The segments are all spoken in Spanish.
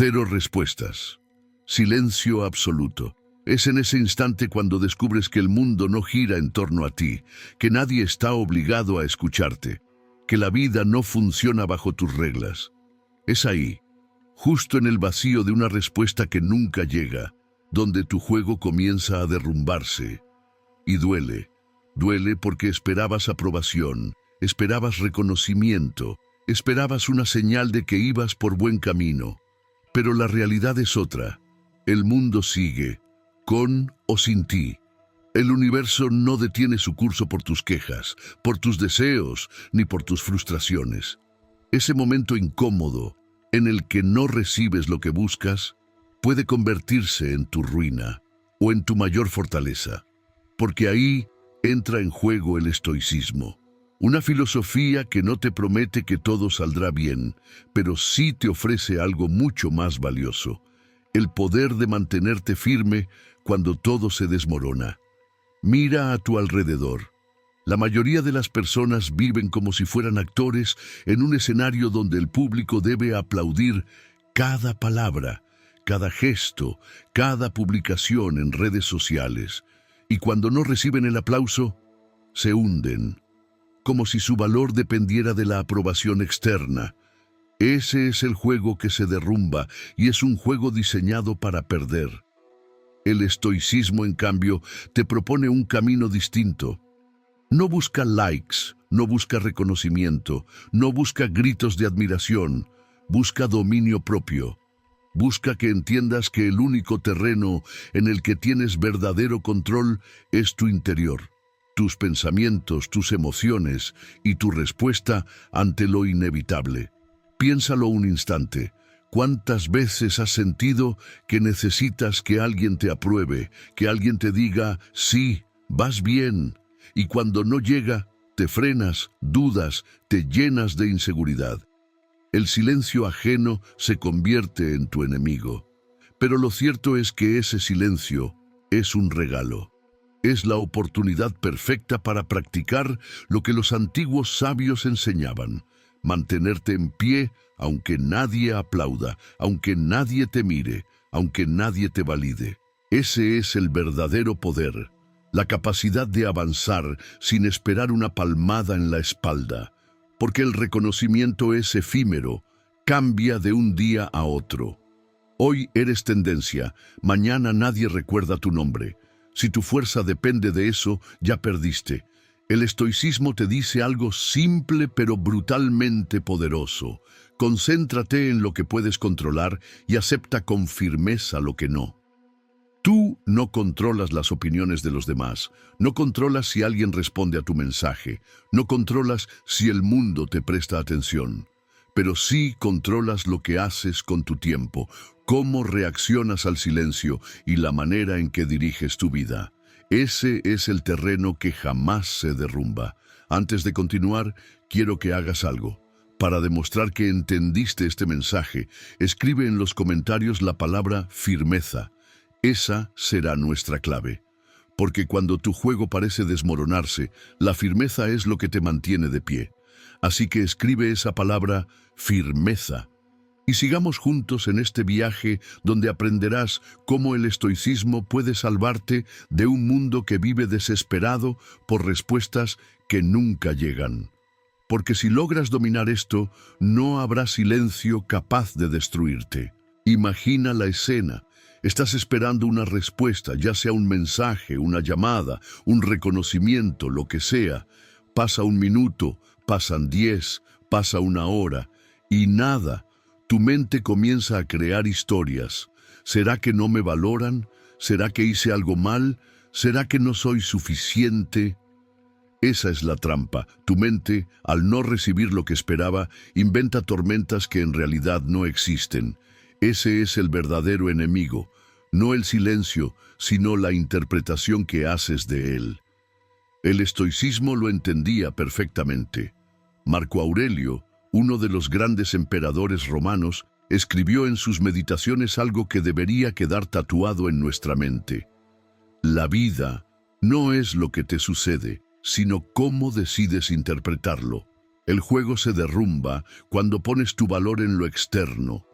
Cero respuestas. Silencio absoluto. Es en ese instante cuando descubres que el mundo no gira en torno a ti, que nadie está obligado a escucharte, que la vida no funciona bajo tus reglas. Es ahí, justo en el vacío de una respuesta que nunca llega, donde tu juego comienza a derrumbarse. Y duele. Duele porque esperabas aprobación, esperabas reconocimiento, esperabas una señal de que ibas por buen camino. Pero la realidad es otra. El mundo sigue, con o sin ti. El universo no detiene su curso por tus quejas, por tus deseos, ni por tus frustraciones. Ese momento incómodo, en el que no recibes lo que buscas, puede convertirse en tu ruina o en tu mayor fortaleza, porque ahí entra en juego el estoicismo, una filosofía que no te promete que todo saldrá bien, pero sí te ofrece algo mucho más valioso: el poder de mantenerte firme cuando todo se desmorona. Mira a tu alrededor. La mayoría de las personas viven como si fueran actores en un escenario donde el público debe aplaudir cada palabra, cada gesto, cada publicación en redes sociales. Y cuando no reciben el aplauso, se hunden, como si su valor dependiera de la aprobación externa. Ese es el juego que se derrumba y es un juego diseñado para perder. El estoicismo, en cambio, te propone un camino distinto. No busca likes, no busca reconocimiento, no busca gritos de admiración, busca dominio propio. Busca que entiendas que el único terreno en el que tienes verdadero control es tu interior, tus pensamientos, tus emociones y tu respuesta ante lo inevitable. Piénsalo un instante. ¿Cuántas veces has sentido que necesitas que alguien te apruebe, que alguien te diga, sí, vas bien? Y cuando no llega, te frenas, dudas, te llenas de inseguridad. El silencio ajeno se convierte en tu enemigo. Pero lo cierto es que ese silencio es un regalo. Es la oportunidad perfecta para practicar lo que los antiguos sabios enseñaban: mantenerte en pie aunque nadie aplauda, aunque nadie te mire, aunque nadie te valide. Ese es el verdadero poder, la capacidad de avanzar sin esperar una palmada en la espalda, porque el reconocimiento es efímero, cambia de un día a otro. Hoy eres tendencia, mañana nadie recuerda tu nombre. Si tu fuerza depende de eso, ya perdiste. El estoicismo te dice algo simple pero brutalmente poderoso: concéntrate en lo que puedes controlar y acepta con firmeza lo que no. Tú no controlas las opiniones de los demás, no controlas si alguien responde a tu mensaje, no controlas si el mundo te presta atención, pero sí controlas lo que haces con tu tiempo, cómo reaccionas al silencio y la manera en que diriges tu vida. Ese es el terreno que jamás se derrumba. Antes de continuar, quiero que hagas algo. Para demostrar que entendiste este mensaje, escribe en los comentarios la palabra firmeza. Esa será nuestra clave. Porque cuando tu juego parece desmoronarse, la firmeza es lo que te mantiene de pie. Así que escribe esa palabra, firmeza. Y sigamos juntos en este viaje donde aprenderás cómo el estoicismo puede salvarte de un mundo que vive desesperado por respuestas que nunca llegan. Porque si logras dominar esto, no habrá silencio capaz de destruirte. Imagina la escena. Estás esperando una respuesta, ya sea un mensaje, una llamada, un reconocimiento, lo que sea. Pasa un minuto, pasan 10, pasa una hora, y nada. Tu mente comienza a crear historias. ¿Será que no me valoran? ¿Será que hice algo mal? ¿Será que no soy suficiente? Esa es la trampa. Tu mente, al no recibir lo que esperaba, inventa tormentas que en realidad no existen. Ese es el verdadero enemigo, no el silencio, sino la interpretación que haces de él. El estoicismo lo entendía perfectamente. Marco Aurelio, uno de los grandes emperadores romanos, escribió en sus meditaciones algo que debería quedar tatuado en nuestra mente. La vida no es lo que te sucede, sino cómo decides interpretarlo. El juego se derrumba cuando pones tu valor en lo externo,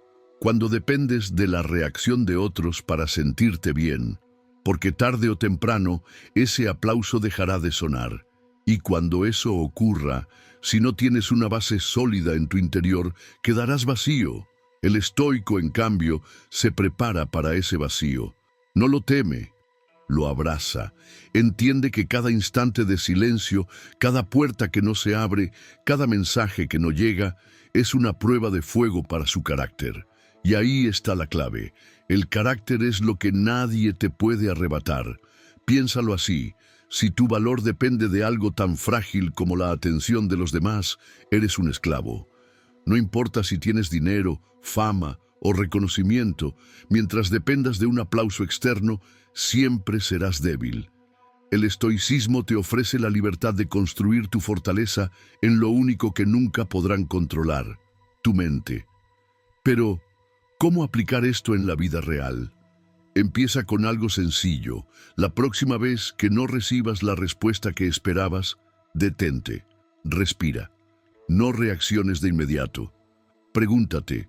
cuando dependes de la reacción de otros para sentirte bien, porque tarde o temprano ese aplauso dejará de sonar. Y cuando eso ocurra, si no tienes una base sólida en tu interior, quedarás vacío. El estoico, en cambio, se prepara para ese vacío. No lo teme, lo abraza. Entiende que cada instante de silencio, cada puerta que no se abre, cada mensaje que no llega, es una prueba de fuego para su carácter. Y ahí está la clave. El carácter es lo que nadie te puede arrebatar. Piénsalo así. Si tu valor depende de algo tan frágil como la atención de los demás, eres un esclavo. No importa si tienes dinero, fama o reconocimiento, mientras dependas de un aplauso externo, siempre serás débil. El estoicismo te ofrece la libertad de construir tu fortaleza en lo único que nunca podrán controlar, tu mente. Pero, ¿cómo aplicar esto en la vida real? Empieza con algo sencillo. La próxima vez que no recibas la respuesta que esperabas, detente, respira. No reacciones de inmediato. Pregúntate,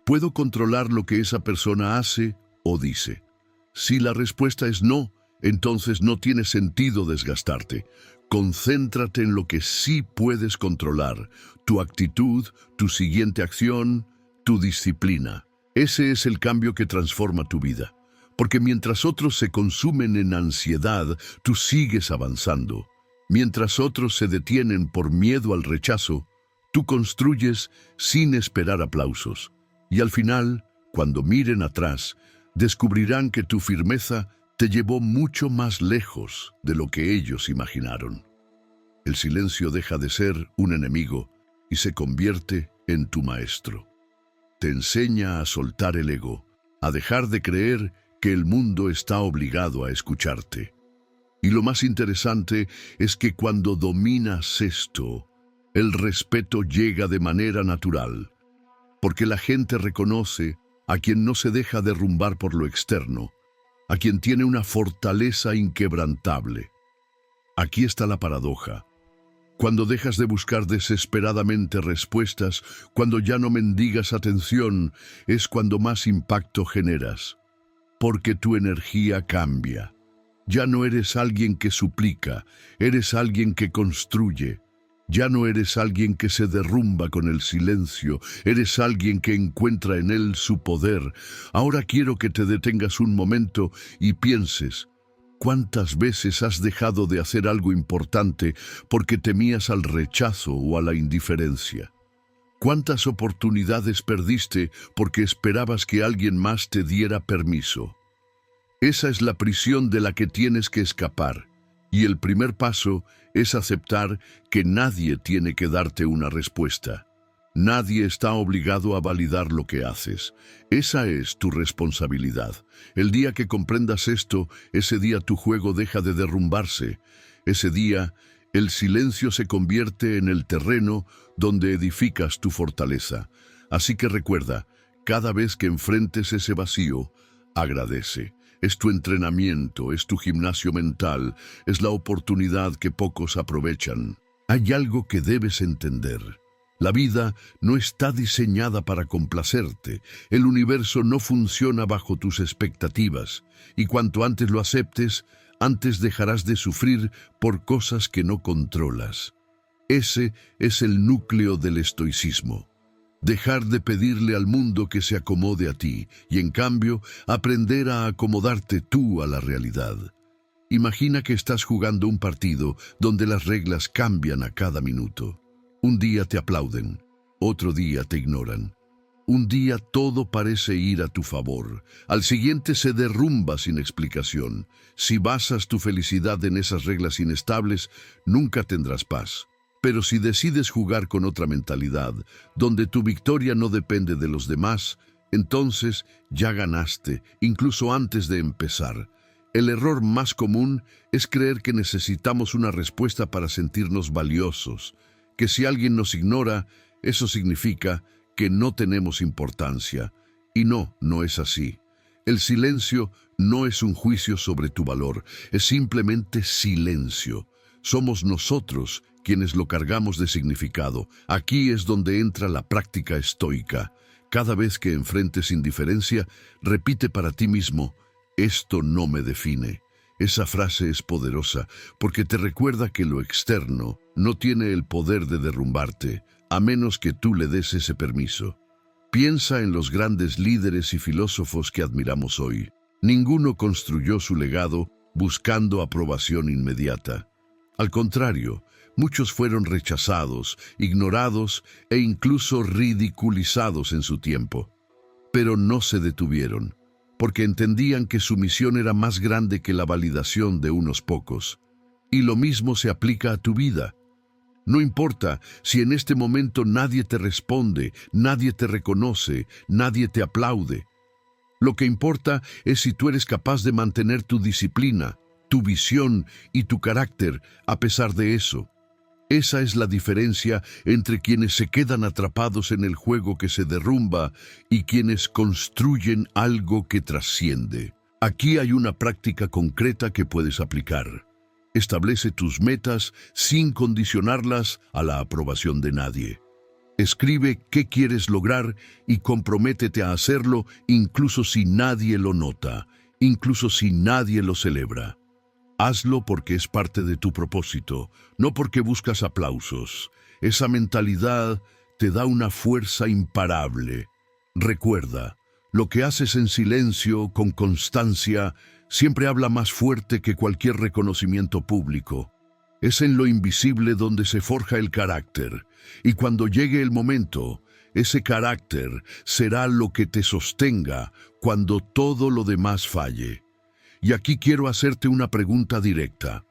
¿puedo controlar lo que esa persona hace o dice? Si la respuesta es no, entonces no tiene sentido desgastarte. Concéntrate en lo que sí puedes controlar, tu actitud, tu siguiente acción, tu disciplina. Ese es el cambio que transforma tu vida. Porque mientras otros se consumen en ansiedad, tú sigues avanzando. Mientras otros se detienen por miedo al rechazo, tú construyes sin esperar aplausos. Y al final, cuando miren atrás, descubrirán que tu firmeza te llevó mucho más lejos de lo que ellos imaginaron. El silencio deja de ser un enemigo y se convierte en tu maestro. Te enseña a soltar el ego, a dejar de creer que el mundo está obligado a escucharte. Y lo más interesante es que cuando dominas esto, el respeto llega de manera natural, porque la gente reconoce a quien no se deja derrumbar por lo externo, a quien tiene una fortaleza inquebrantable. Aquí está la paradoja. Cuando dejas de buscar desesperadamente respuestas, cuando ya no mendigas atención, es cuando más impacto generas, porque tu energía cambia. Ya no eres alguien que suplica, eres alguien que construye. Ya no eres alguien que se derrumba con el silencio, eres alguien que encuentra en él su poder. Ahora quiero que te detengas un momento y pienses, ¿cuántas veces has dejado de hacer algo importante porque temías al rechazo o a la indiferencia? ¿Cuántas oportunidades perdiste porque esperabas que alguien más te diera permiso? Esa es la prisión de la que tienes que escapar. Y el primer paso es aceptar que nadie tiene que darte una respuesta. Nadie está obligado a validar lo que haces. Esa es tu responsabilidad. El día que comprendas esto, ese día tu juego deja de derrumbarse. Ese día, el silencio se convierte en el terreno donde edificas tu fortaleza. Así que recuerda, cada vez que enfrentes ese vacío, agradece. Es tu entrenamiento, es tu gimnasio mental, es la oportunidad que pocos aprovechan. Hay algo que debes entender. La vida no está diseñada para complacerte. El universo no funciona bajo tus expectativas. Y cuanto antes lo aceptes, antes dejarás de sufrir por cosas que no controlas. Ese es el núcleo del estoicismo. Dejar de pedirle al mundo que se acomode a ti y, en cambio, aprender a acomodarte tú a la realidad. Imagina que estás jugando un partido donde las reglas cambian a cada minuto. Un día te aplauden, otro día te ignoran. Un día todo parece ir a tu favor, al siguiente se derrumba sin explicación. Si basas tu felicidad en esas reglas inestables, nunca tendrás paz. Pero si decides jugar con otra mentalidad, donde tu victoria no depende de los demás, entonces ya ganaste, incluso antes de empezar. El error más común es creer que necesitamos una respuesta para sentirnos valiosos, que si alguien nos ignora, eso significa que no tenemos importancia. Y no, no es así. El silencio no es un juicio sobre tu valor, es simplemente silencio. Somos nosotros quienes lo cargamos de significado. Aquí es donde entra la práctica estoica. Cada vez que enfrentes indiferencia, repite para ti mismo: esto no me define. Esa frase es poderosa porque te recuerda que lo externo no tiene el poder de derrumbarte, a menos que tú le des ese permiso. Piensa en los grandes líderes y filósofos que admiramos hoy. Ninguno construyó su legado buscando aprobación inmediata. Al contrario, muchos fueron rechazados, ignorados e incluso ridiculizados en su tiempo. Pero no se detuvieron, porque entendían que su misión era más grande que la validación de unos pocos. Y lo mismo se aplica a tu vida. No importa si en este momento nadie te responde, nadie te reconoce, nadie te aplaude. Lo que importa es si tú eres capaz de mantener tu disciplina, tu visión y tu carácter a pesar de eso. Esa es la diferencia entre quienes se quedan atrapados en el juego que se derrumba y quienes construyen algo que trasciende. Aquí hay una práctica concreta que puedes aplicar. Establece tus metas sin condicionarlas a la aprobación de nadie. Escribe qué quieres lograr y comprométete a hacerlo incluso si nadie lo nota, incluso si nadie lo celebra. Hazlo porque es parte de tu propósito, no porque buscas aplausos. Esa mentalidad te da una fuerza imparable. Recuerda, lo que haces en silencio, con constancia, siempre habla más fuerte que cualquier reconocimiento público. Es en lo invisible donde se forja el carácter, y cuando llegue el momento, ese carácter será lo que te sostenga cuando todo lo demás falle. Y aquí quiero hacerte una pregunta directa.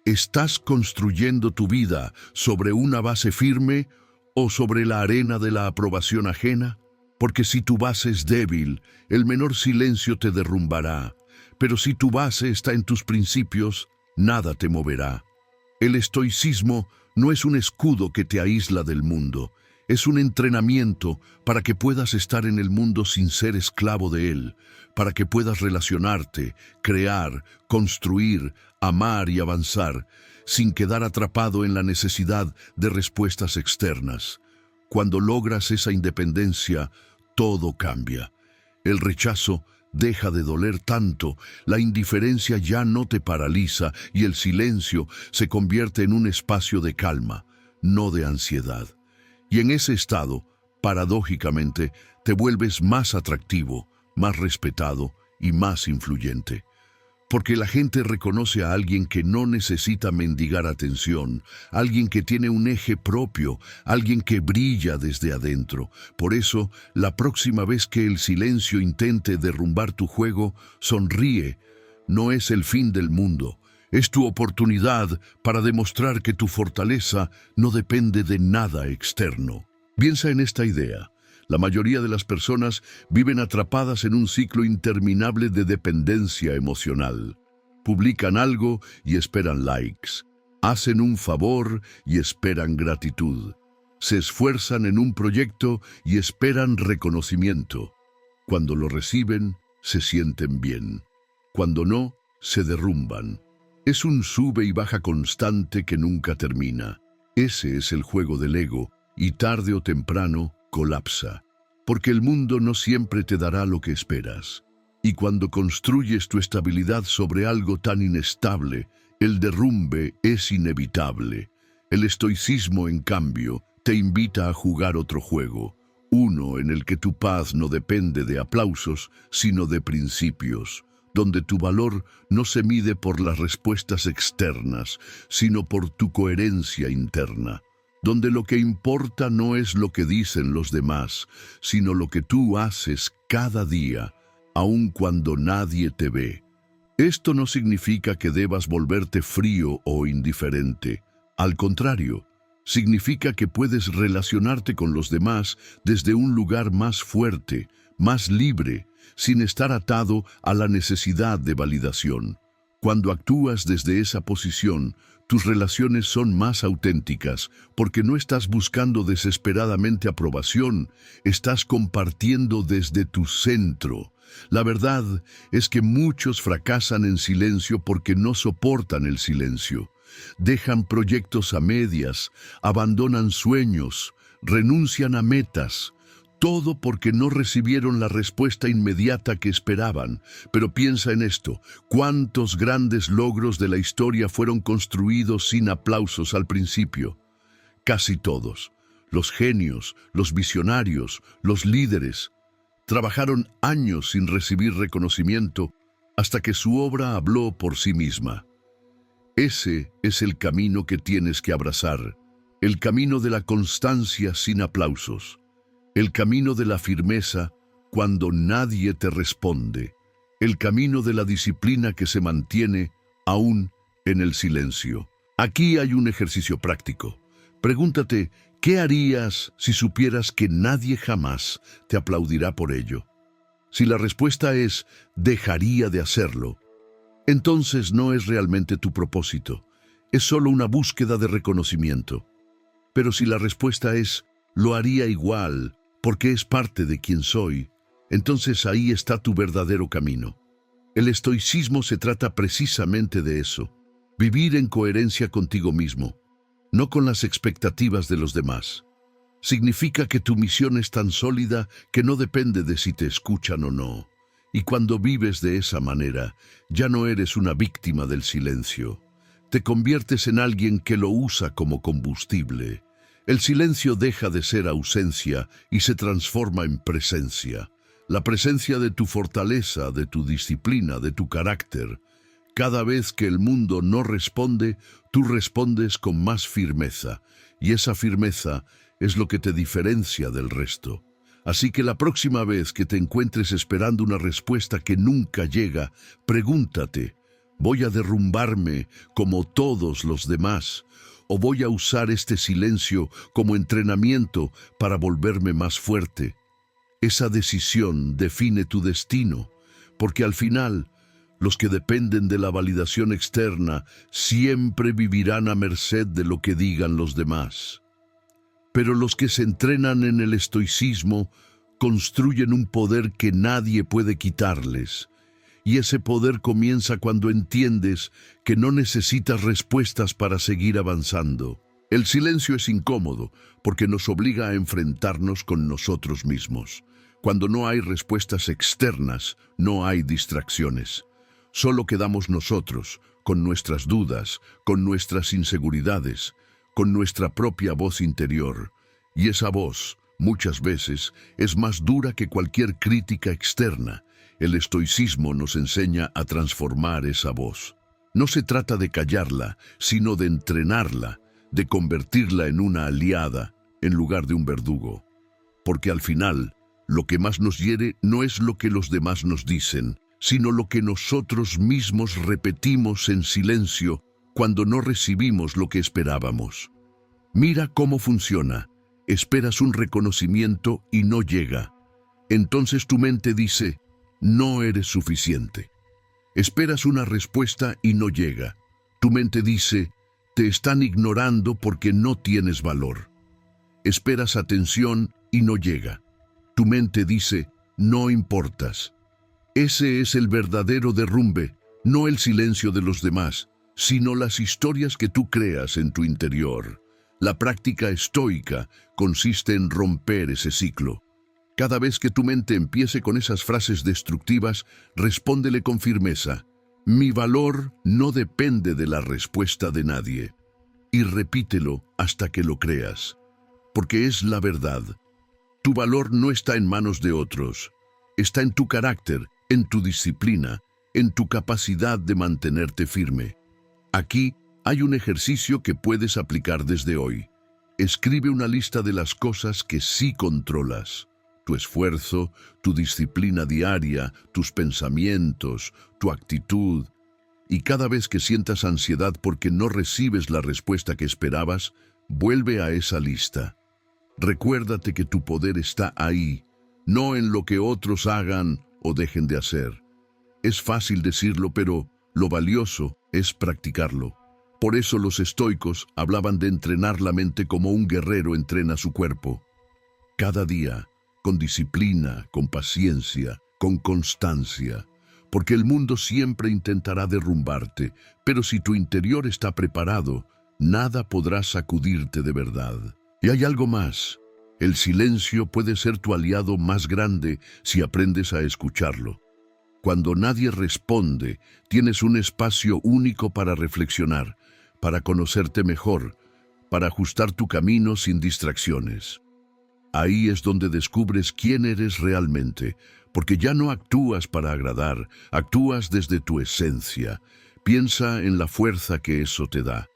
¿Estás construyendo tu vida sobre una base firme o sobre la arena de la aprobación ajena? Porque si tu base es débil, el menor silencio te derrumbará. Pero si tu base está en tus principios, nada te moverá. El estoicismo no es un escudo que te aísla del mundo. Es un entrenamiento para que puedas estar en el mundo sin ser esclavo de él, para que puedas relacionarte, crear, construir, amar y avanzar, sin quedar atrapado en la necesidad de respuestas externas. Cuando logras esa independencia, todo cambia. El rechazo deja de doler tanto, la indiferencia ya no te paraliza y el silencio se convierte en un espacio de calma, no de ansiedad. Y en ese estado, paradójicamente, te vuelves más atractivo, más respetado y más influyente. Porque la gente reconoce a alguien que no necesita mendigar atención, alguien que tiene un eje propio, alguien que brilla desde adentro. Por eso, la próxima vez que el silencio intente derrumbar tu juego, sonríe. No es el fin del mundo. Es tu oportunidad para demostrar que tu fortaleza no depende de nada externo. Piensa en esta idea. La mayoría de las personas viven atrapadas en un ciclo interminable de dependencia emocional. Publican algo y esperan likes. Hacen un favor y esperan gratitud. Se esfuerzan en un proyecto y esperan reconocimiento. Cuando lo reciben, se sienten bien. Cuando no, se derrumban. Es un sube y baja constante que nunca termina. Ese es el juego del ego, y tarde o temprano colapsa. Porque el mundo no siempre te dará lo que esperas. Y cuando construyes tu estabilidad sobre algo tan inestable, el derrumbe es inevitable. El estoicismo, en cambio, te invita a jugar otro juego. Uno en el que tu paz no depende de aplausos, sino de principios. Donde tu valor no se mide por las respuestas externas, sino por tu coherencia interna. Donde lo que importa no es lo que dicen los demás, sino lo que tú haces cada día, aun cuando nadie te ve. Esto no significa que debas volverte frío o indiferente. Al contrario, significa que puedes relacionarte con los demás desde un lugar más fuerte, más libre, sin estar atado a la necesidad de validación. Cuando actúas desde esa posición, tus relaciones son más auténticas, porque no estás buscando desesperadamente aprobación, estás compartiendo desde tu centro. La verdad es que muchos fracasan en silencio porque no soportan el silencio. Dejan proyectos a medias, abandonan sueños, renuncian a metas. Todo porque no recibieron la respuesta inmediata que esperaban. Pero piensa en esto, ¿cuántos grandes logros de la historia fueron construidos sin aplausos al principio? Casi todos. Los genios, los visionarios, los líderes, trabajaron años sin recibir reconocimiento hasta que su obra habló por sí misma. Ese es el camino que tienes que abrazar, el camino de la constancia sin aplausos, el camino de la firmeza cuando nadie te responde, el camino de la disciplina que se mantiene aún en el silencio. Aquí hay un ejercicio práctico. Pregúntate, ¿qué harías si supieras que nadie jamás te aplaudirá por ello? Si la respuesta es, dejaría de hacerlo, entonces no es realmente tu propósito, es solo una búsqueda de reconocimiento. Pero si la respuesta es, lo haría igual, porque es parte de quien soy, entonces ahí está tu verdadero camino. El estoicismo se trata precisamente de eso, vivir en coherencia contigo mismo, no con las expectativas de los demás. Significa que tu misión es tan sólida que no depende de si te escuchan o no. Y cuando vives de esa manera, ya no eres una víctima del silencio. Te conviertes en alguien que lo usa como combustible. El silencio deja de ser ausencia y se transforma en presencia. La presencia de tu fortaleza, de tu disciplina, de tu carácter. Cada vez que el mundo no responde, tú respondes con más firmeza. Y esa firmeza es lo que te diferencia del resto. Así que la próxima vez que te encuentres esperando una respuesta que nunca llega, pregúntate, ¿voy a derrumbarme como todos los demás? ¿O voy a usar este silencio como entrenamiento para volverme más fuerte? Esa decisión define tu destino, porque al final, los que dependen de la validación externa siempre vivirán a merced de lo que digan los demás. Pero los que se entrenan en el estoicismo construyen un poder que nadie puede quitarles. Y ese poder comienza cuando entiendes que no necesitas respuestas para seguir avanzando. El silencio es incómodo porque nos obliga a enfrentarnos con nosotros mismos. Cuando no hay respuestas externas, no hay distracciones. Solo quedamos nosotros, con nuestras dudas, con nuestras inseguridades, con nuestra propia voz interior. Y esa voz, muchas veces, es más dura que cualquier crítica externa. El estoicismo nos enseña a transformar esa voz. No se trata de callarla, sino de entrenarla, de convertirla en una aliada, en lugar de un verdugo. Porque al final, lo que más nos hiere no es lo que los demás nos dicen, sino lo que nosotros mismos repetimos en silencio cuando no recibimos lo que esperábamos. Mira cómo funciona. Esperas un reconocimiento y no llega. Entonces tu mente dice, no eres suficiente. Esperas una respuesta y no llega. Tu mente dice, te están ignorando porque no tienes valor. Esperas atención y no llega. Tu mente dice, no importas. Ese es el verdadero derrumbe, no el silencio de los demás, sino las historias que tú creas en tu interior. La práctica estoica consiste en romper ese ciclo. Cada vez que tu mente empiece con esas frases destructivas, respóndele con firmeza. Mi valor no depende de la respuesta de nadie. Y repítelo hasta que lo creas. Porque es la verdad. Tu valor no está en manos de otros. Está en tu carácter, en tu disciplina, en tu capacidad de mantenerte firme. Aquí hay un ejercicio que puedes aplicar desde hoy. Escribe una lista de las cosas que sí controlas. Tu esfuerzo, tu disciplina diaria, tus pensamientos, tu actitud. Y cada vez que sientas ansiedad porque no recibes la respuesta que esperabas, vuelve a esa lista. Recuérdate que tu poder está ahí, no en lo que otros hagan o dejen de hacer. Es fácil decirlo, pero lo valioso es practicarlo. Por eso los estoicos hablaban de entrenar la mente como un guerrero entrena su cuerpo. Cada día, con disciplina, con paciencia, con constancia. Porque el mundo siempre intentará derrumbarte, pero si tu interior está preparado, nada podrá sacudirte de verdad. Y hay algo más. El silencio puede ser tu aliado más grande si aprendes a escucharlo. Cuando nadie responde, tienes un espacio único para reflexionar, para conocerte mejor, para ajustar tu camino sin distracciones. Ahí es donde descubres quién eres realmente, porque ya no actúas para agradar, actúas desde tu esencia. Piensa en la fuerza que eso te da.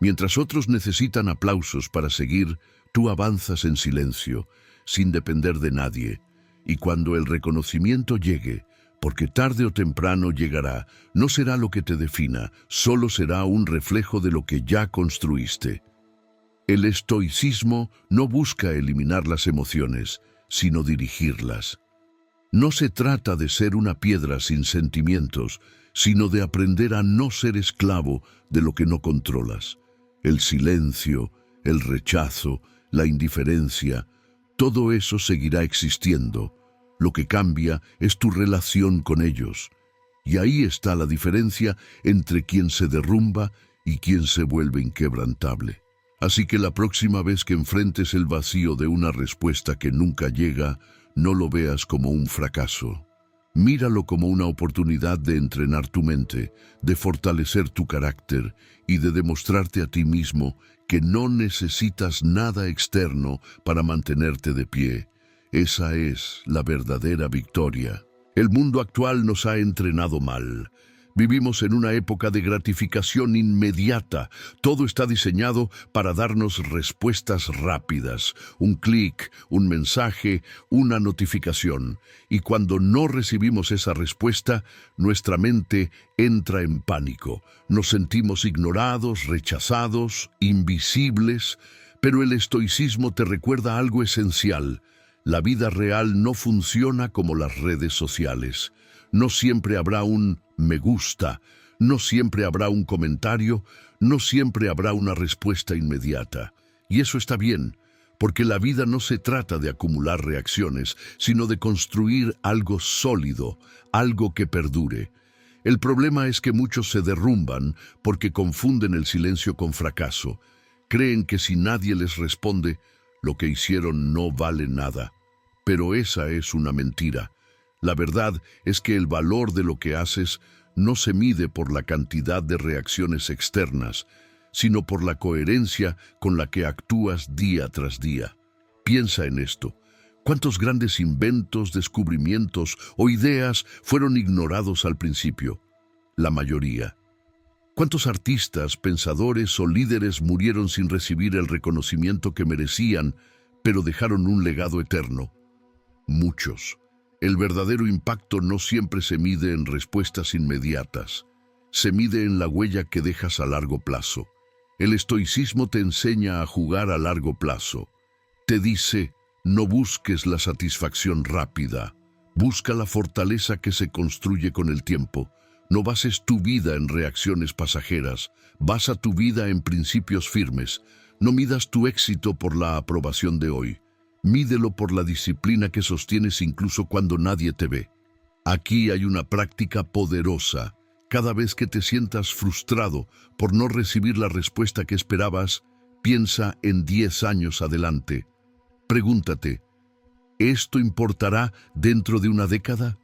Mientras otros necesitan aplausos para seguir, tú avanzas en silencio, sin depender de nadie. Y cuando el reconocimiento llegue, porque tarde o temprano llegará, no será lo que te defina, solo será un reflejo de lo que ya construiste. El estoicismo no busca eliminar las emociones, sino dirigirlas. No se trata de ser una piedra sin sentimientos, sino de aprender a no ser esclavo de lo que no controlas. El silencio, el rechazo, la indiferencia, todo eso seguirá existiendo. Lo que cambia es tu relación con ellos. Y ahí está la diferencia entre quien se derrumba y quien se vuelve inquebrantable. Así que la próxima vez que enfrentes el vacío de una respuesta que nunca llega, no lo veas como un fracaso. Míralo como una oportunidad de entrenar tu mente, de fortalecer tu carácter y de demostrarte a ti mismo que no necesitas nada externo para mantenerte de pie. Esa es la verdadera victoria. El mundo actual nos ha entrenado mal. Vivimos en una época de gratificación inmediata. Todo está diseñado para darnos respuestas rápidas. Un clic, un mensaje, una notificación. Y cuando no recibimos esa respuesta, nuestra mente entra en pánico. Nos sentimos ignorados, rechazados, invisibles. Pero el estoicismo te recuerda algo esencial. La vida real no funciona como las redes sociales. No siempre habrá un me gusta, no siempre habrá un comentario, no siempre habrá una respuesta inmediata. Y eso está bien, porque la vida no se trata de acumular reacciones, sino de construir algo sólido, algo que perdure. El problema es que muchos se derrumban porque confunden el silencio con fracaso. Creen que si nadie les responde, lo que hicieron no vale nada. Pero esa es una mentira. La verdad es que el valor de lo que haces no se mide por la cantidad de reacciones externas, sino por la coherencia con la que actúas día tras día. Piensa en esto. ¿Cuántos grandes inventos, descubrimientos o ideas fueron ignorados al principio? La mayoría. ¿Cuántos artistas, pensadores o líderes murieron sin recibir el reconocimiento que merecían, pero dejaron un legado eterno? Muchos. El verdadero impacto no siempre se mide en respuestas inmediatas. Se mide en la huella que dejas a largo plazo. El estoicismo te enseña a jugar a largo plazo. Te dice, no busques la satisfacción rápida. Busca la fortaleza que se construye con el tiempo. No bases tu vida en reacciones pasajeras. Basa tu vida en principios firmes. No midas tu éxito por la aprobación de hoy. Mídelo por la disciplina que sostienes incluso cuando nadie te ve. Aquí hay una práctica poderosa. Cada vez que te sientas frustrado por no recibir la respuesta que esperabas, piensa en 10 años adelante. Pregúntate, ¿esto importará dentro de una década?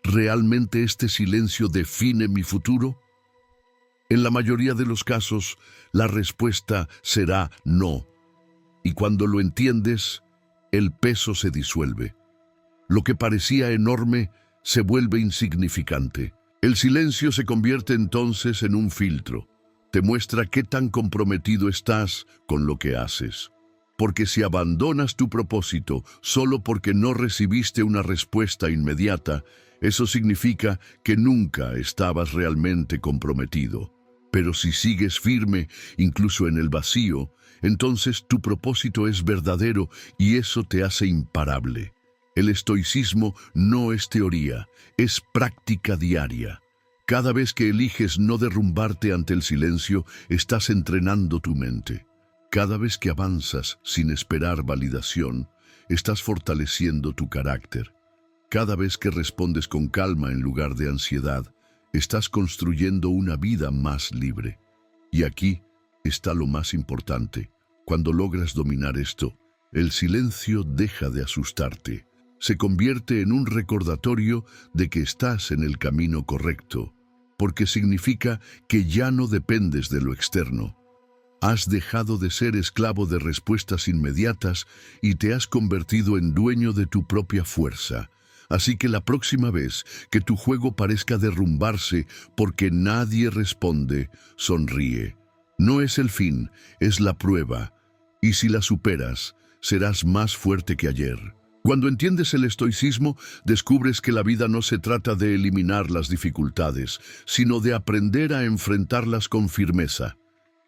¿Realmente este silencio define mi futuro? En la mayoría de los casos, la respuesta será no. Y cuando lo entiendes, el peso se disuelve. Lo que parecía enorme se vuelve insignificante. El silencio se convierte entonces en un filtro. Te muestra qué tan comprometido estás con lo que haces. Porque si abandonas tu propósito solo porque no recibiste una respuesta inmediata, eso significa que nunca estabas realmente comprometido. Pero si sigues firme, incluso en el vacío, entonces tu propósito es verdadero y eso te hace imparable. El estoicismo no es teoría, es práctica diaria. Cada vez que eliges no derrumbarte ante el silencio, estás entrenando tu mente. Cada vez que avanzas sin esperar validación, estás fortaleciendo tu carácter. Cada vez que respondes con calma en lugar de ansiedad, estás construyendo una vida más libre. Y aquí está lo más importante. Cuando logras dominar esto, El silencio deja de asustarte. Se convierte en un recordatorio de que estás en el camino correcto, porque significa que ya no dependes de lo externo. Has dejado de ser esclavo de respuestas inmediatas y te has convertido en dueño de tu propia fuerza. Así que la próxima vez que tu juego parezca derrumbarse porque nadie responde, sonríe. No es el fin, es la prueba. Y si la superas, serás más fuerte que ayer. Cuando entiendes el estoicismo, descubres que la vida no se trata de eliminar las dificultades, sino de aprender a enfrentarlas con firmeza.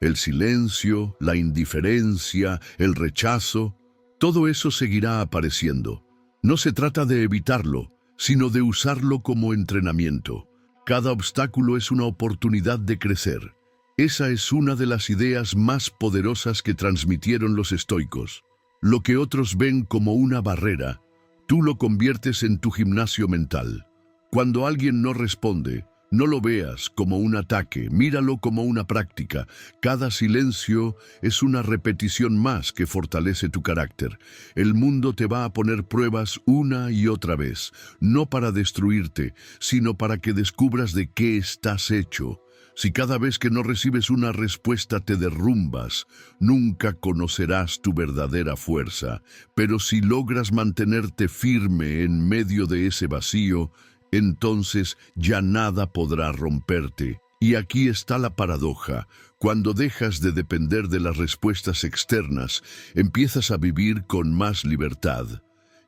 El silencio, la indiferencia, el rechazo, todo eso seguirá apareciendo. No se trata de evitarlo, sino de usarlo como entrenamiento. Cada obstáculo es una oportunidad de crecer. Esa es una de las ideas más poderosas que transmitieron los estoicos. Lo que otros ven como una barrera, tú lo conviertes en tu gimnasio mental. Cuando alguien no responde, no lo veas como un ataque, míralo como una práctica. Cada silencio es una repetición más que fortalece tu carácter. El mundo te va a poner pruebas una y otra vez, no para destruirte, sino para que descubras de qué estás hecho. Si cada vez que no recibes una respuesta te derrumbas, nunca conocerás tu verdadera fuerza. Pero si logras mantenerte firme en medio de ese vacío, entonces ya nada podrá romperte. Y aquí está la paradoja. Cuando dejas de depender de las respuestas externas, empiezas a vivir con más libertad.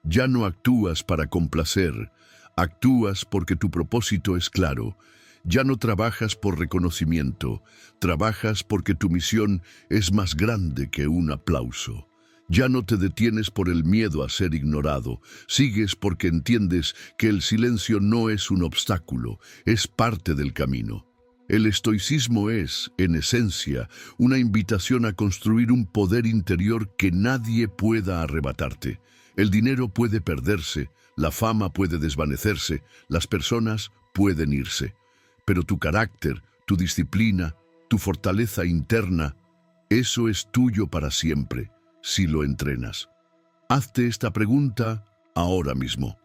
Ya no actúas para complacer, actúas porque tu propósito es claro. Ya no trabajas por reconocimiento, trabajas porque tu misión es más grande que un aplauso. Ya no te detienes por el miedo a ser ignorado, sigues porque entiendes que el silencio no es un obstáculo, es parte del camino. El estoicismo es, en esencia, una invitación a construir un poder interior que nadie pueda arrebatarte. El dinero puede perderse, la fama puede desvanecerse, las personas pueden irse. Pero tu carácter, tu disciplina, tu fortaleza interna, eso es tuyo para siempre, si lo entrenas. Hazte esta pregunta ahora mismo.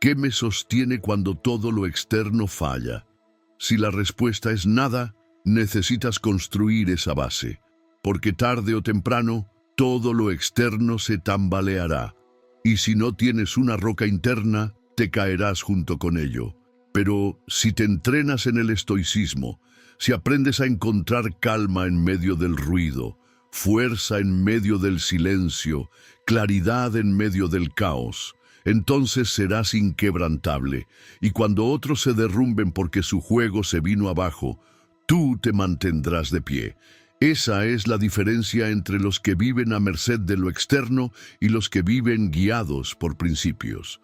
¿Qué me sostiene cuando todo lo externo falla? Si la respuesta es nada, necesitas construir esa base, porque tarde o temprano, todo lo externo se tambaleará. Y si no tienes una roca interna, te caerás junto con ello. Pero si te entrenas en el estoicismo, si aprendes a encontrar calma en medio del ruido, fuerza en medio del silencio, claridad en medio del caos, entonces serás inquebrantable, y cuando otros se derrumben porque su juego se vino abajo, tú te mantendrás de pie. Esa es la diferencia entre los que viven a merced de lo externo y los que viven guiados por principios.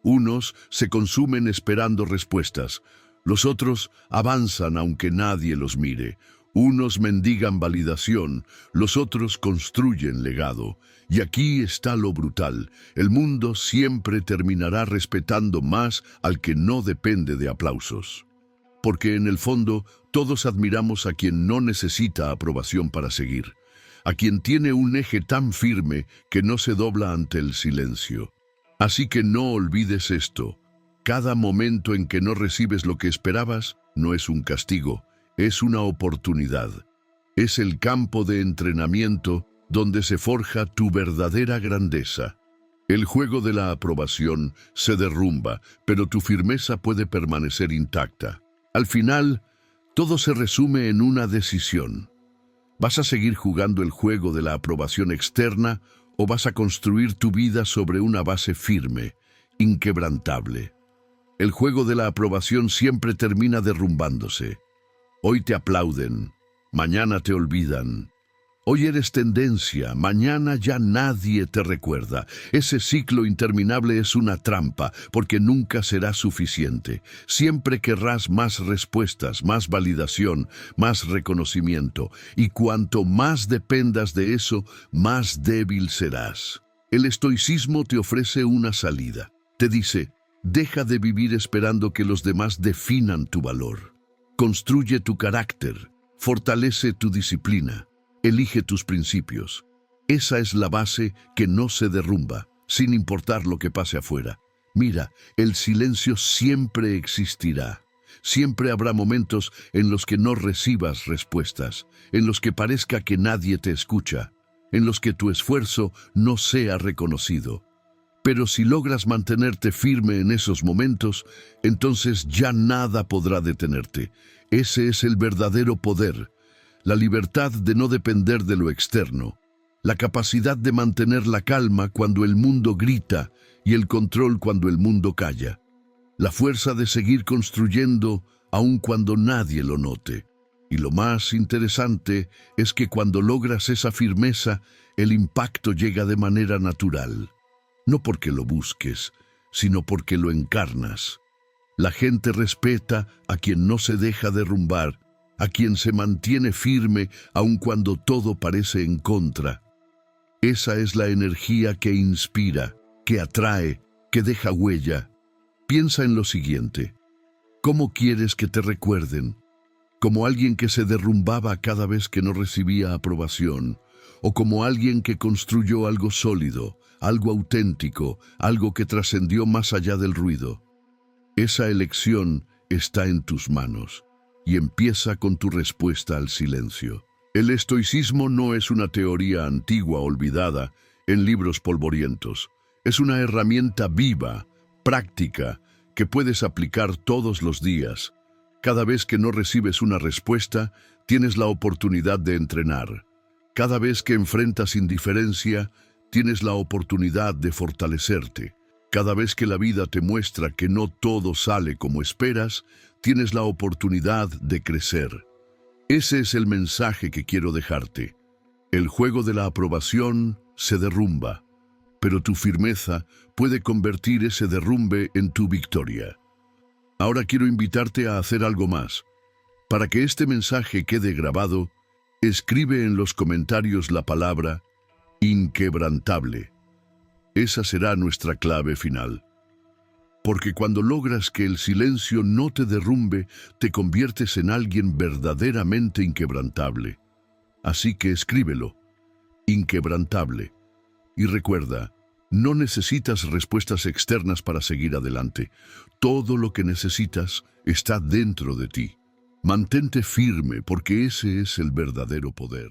Unos se consumen esperando respuestas, los otros avanzan aunque nadie los mire. Unos mendigan validación, los otros construyen legado. Y aquí está lo brutal, el mundo siempre terminará respetando más al que no depende de aplausos. Porque en el fondo todos admiramos a quien no necesita aprobación para seguir, a quien tiene un eje tan firme que no se dobla ante el silencio. Así que no olvides esto, cada momento en que no recibes lo que esperabas no es un castigo, es una oportunidad. Es el campo de entrenamiento donde se forja tu verdadera grandeza. El juego de la aprobación se derrumba, pero tu firmeza puede permanecer intacta. Al final, todo se resume en una decisión. ¿Vas a seguir jugando el juego de la aprobación externa o vas a construir tu vida sobre una base firme, inquebrantable? El juego de la aprobación siempre termina derrumbándose. Hoy te aplauden, mañana te olvidan. Hoy eres tendencia, mañana ya nadie te recuerda. Ese ciclo interminable es una trampa, porque nunca será suficiente. Siempre querrás más respuestas, más validación, más reconocimiento. Y cuanto más dependas de eso, más débil serás. El estoicismo te ofrece una salida. Te dice, deja de vivir esperando que los demás definan tu valor. Construye tu carácter, fortalece tu disciplina. Elige tus principios. Esa es la base que no se derrumba, sin importar lo que pase afuera. Mira, el silencio siempre existirá. Siempre habrá momentos en los que no recibas respuestas, en los que parezca que nadie te escucha, en los que tu esfuerzo no sea reconocido. Pero si logras mantenerte firme en esos momentos, entonces ya nada podrá detenerte. Ese es el verdadero poder, la libertad de no depender de lo externo, la capacidad de mantener la calma cuando el mundo grita y el control cuando el mundo calla, la fuerza de seguir construyendo aun cuando nadie lo note. Y lo más interesante es que cuando logras esa firmeza, el impacto llega de manera natural. No porque lo busques, sino porque lo encarnas. La gente respeta a quien no se deja derrumbar, a quien se mantiene firme aun cuando todo parece en contra. Esa es la energía que inspira, que atrae, que deja huella. Piensa en lo siguiente. ¿Cómo quieres que te recuerden? ¿Como alguien que se derrumbaba cada vez que no recibía aprobación? ¿O como alguien que construyó algo sólido, algo auténtico, algo que trascendió más allá del ruido? Esa elección está en tus manos y empieza con tu respuesta al silencio. El estoicismo no es una teoría antigua olvidada en libros polvorientos. Es una herramienta viva, práctica, que puedes aplicar todos los días. Cada vez que no recibes una respuesta, tienes la oportunidad de entrenar. Cada vez que enfrentas indiferencia, tienes la oportunidad de fortalecerte. Cada vez que la vida te muestra que no todo sale como esperas, tienes la oportunidad de crecer. Ese es el mensaje que quiero dejarte. El juego de la aprobación se derrumba, pero tu firmeza puede convertir ese derrumbe en tu victoria. Ahora quiero invitarte a hacer algo más. Para que este mensaje quede grabado, escribe en los comentarios la palabra inquebrantable. Esa será nuestra clave final. Porque cuando logras que el silencio no te derrumbe, te conviertes en alguien verdaderamente inquebrantable. Así que escríbelo, inquebrantable. Y recuerda, no necesitas respuestas externas para seguir adelante. Todo lo que necesitas está dentro de ti. Mantente firme porque ese es el verdadero poder.